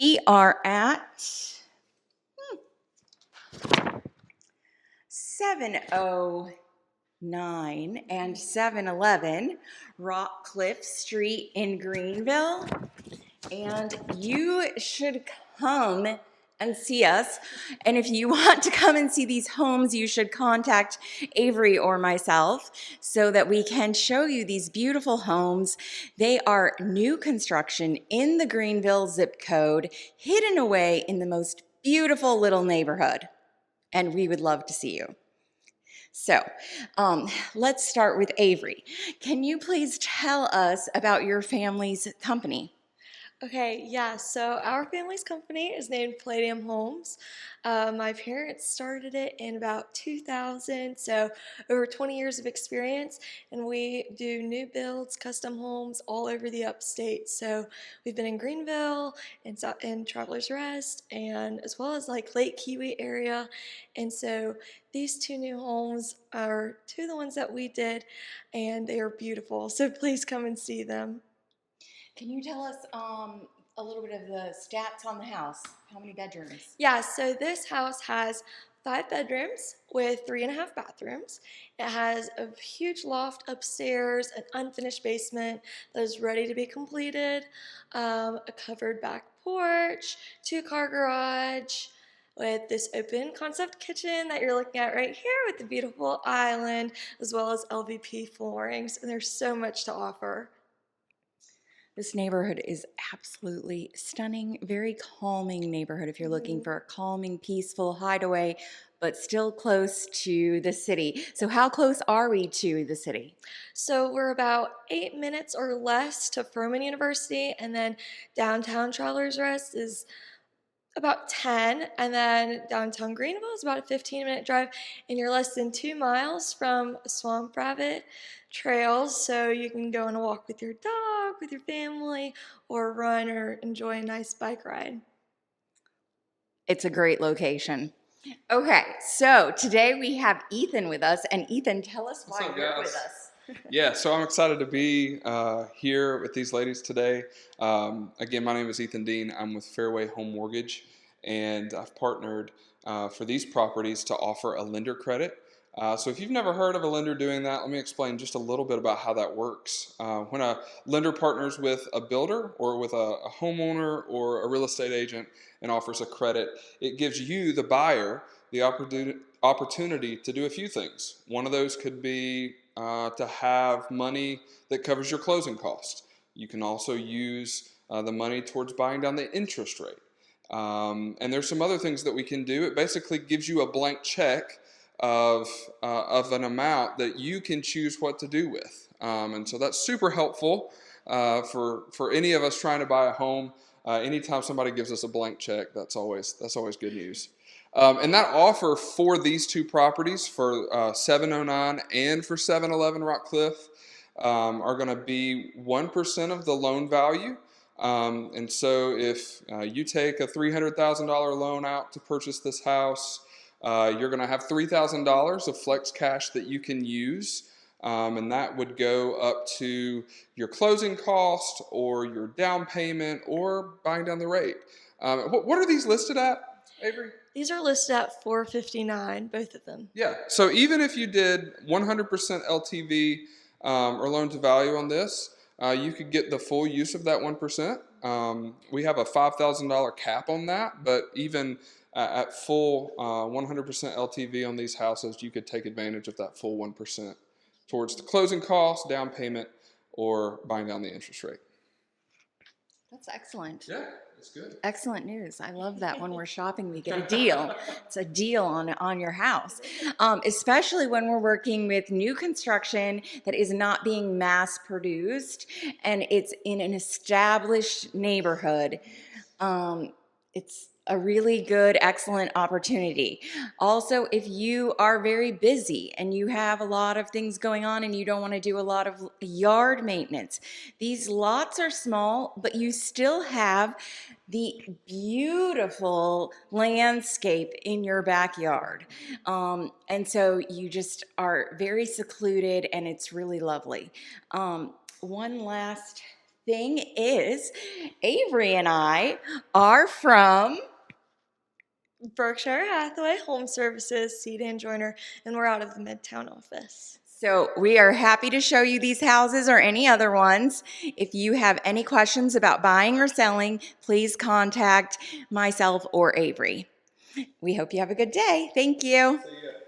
We are at 709 and 711 Rockcliffe Street in Greenville. And you should come and see us. And if you want to come and see these homes, you should contact Avery or myself so that we can show you these beautiful homes. They are new construction in the Greenville zip code, hidden away in the most beautiful little neighborhood. And we would love to see you. So let's start with Avery. Can you please tell us about your family's company? Okay, yeah, so our family's company is named Palladium Homes. My parents started it in about 2000, so over 20 years of experience, and we do new builds, custom homes all over the upstate. So we've been in Greenville, in Travelers Rest, and as well as like Lake Kiwi area. And so these two new homes are two of the ones that we did, and they are beautiful. So please come and see them. Can you tell us a little bit of the stats on the house? How many bedrooms? Yeah, so this house has 5 bedrooms with 3.5 bathrooms. It has a huge loft upstairs, an unfinished basement that is ready to be completed, a covered back porch, 2-car garage, with this open concept kitchen that you're looking at right here with the beautiful island, as well as LVP floorings, and there's so much to offer. This neighborhood is absolutely stunning, very calming neighborhood if you're looking for a calming, peaceful hideaway, but still close to the city. So how close are we to the city? So we're about 8 minutes or less to Furman University, and then downtown Travelers Rest is about 10, and then downtown Greenville is about a 15-minute drive, and you're less than 2 miles from Swamp Rabbit trails, so you can go on a walk with your dog, with your family, or run or enjoy a nice bike ride. It's a great location. Okay, so today we have Ethan with us, and Ethan, tell us why you're with us. Yeah, so I'm excited to be here with these ladies today. Again, my name is Ethan Dean. I'm with Fairway Home Mortgage, and I've partnered for these properties to offer a lender credit. So if you've never heard of a lender doing that, let me explain just a little bit about how that works. When a lender partners with a builder or with a homeowner or a real estate agent and offers a credit, it gives you, the buyer, the opportunity to do a few things. One of those could be to have money that covers your closing costs. You can also use the money towards buying down the interest rate. And there's some other things that we can do. It basically gives you a blank check of an amount that you can choose what to do with. And so that's super helpful for any of us trying to buy a home. Anytime somebody gives us a blank check, that's always good news. And that offer for these two properties, for 709 and for 711 Rockcliffe, are going to be 1% of the loan value. And so if you take a $300,000 loan out to purchase this house, you're going to have $3,000 of flex cash that you can use. And that would go up to your closing cost or your down payment or buying down the rate. What are these listed at, Avery? These are listed at $459, both of them. Yeah, so even if you did 100% LTV or loan to value on this, you could get the full use of that 1%. We have a $5,000 cap on that, but even at full 100% LTV on these houses, you could take advantage of that full 1% towards the closing cost, down payment, or buying down the interest rate. That's excellent. Yeah, that's good. Excellent news. I love that when we're shopping, we get a deal. It's a deal on your house, especially when we're working with new construction that is not being mass produced and it's in an established neighborhood. It's a really good, excellent opportunity. Also, if you are very busy and you have a lot of things going on and you don't want to do a lot of yard maintenance, these lots are small, but you still have the beautiful landscape in your backyard. And so you just are very secluded and it's really lovely. One last thing is, Avery and I are from Berkshire Hathaway Home Services, Sedan Joiner, and we're out of the Midtown office. So we are happy to show you these houses or any other ones. If you have any questions about buying or selling, please contact myself or Avery. We hope you have a good day. Thank you. See ya.